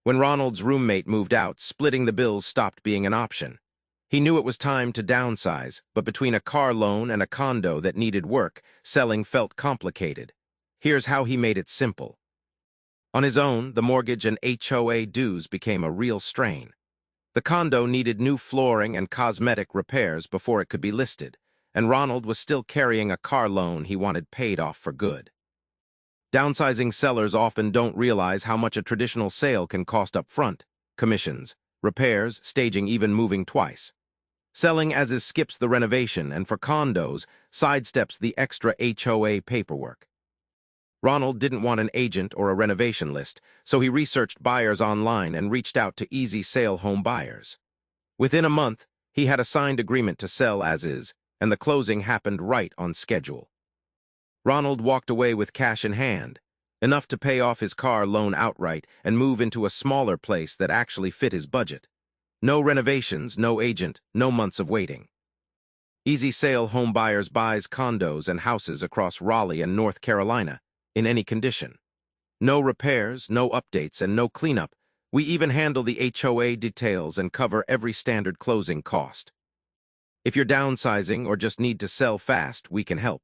When Ronald's roommate moved out, splitting the bills stopped being an option. He knew it was time to downsize, but between a car loan and a condo that needed work, selling felt complicated. Here's how he made it simple. On his own, the mortgage and HOA dues became a real strain. The condo needed new flooring and cosmetic repairs before it could be listed, and Ronald was still carrying a car loan he wanted paid off for good. Downsizing sellers often don't realize how much a traditional sale can cost up front: commissions, repairs, staging, even moving twice. Selling as is skips the renovation, and for condos, sidesteps the extra HOA paperwork. Ronald didn't want an agent or a renovation list, so he researched buyers online and reached out to Sale HomeBuyers. Within a month, he had a signed agreement to sell as is, and the closing happened right on schedule. Ronald walked away with cash in hand, enough to pay off his car loan outright and move into a smaller place that actually fit his budget. No renovations, no agent, no months of waiting. Sale HomeBuyers buys condos and houses across Raleigh and North Carolina, in any condition. No repairs, no updates, and no cleanup. We even handle the HOA details and cover every standard closing cost. If you're downsizing or just need to sell fast, we can help.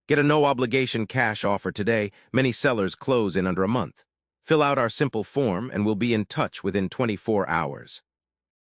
Get a no-obligation cash offer today. Many sellers close in under a month. Fill out our simple form and we'll be in touch within 24 hours.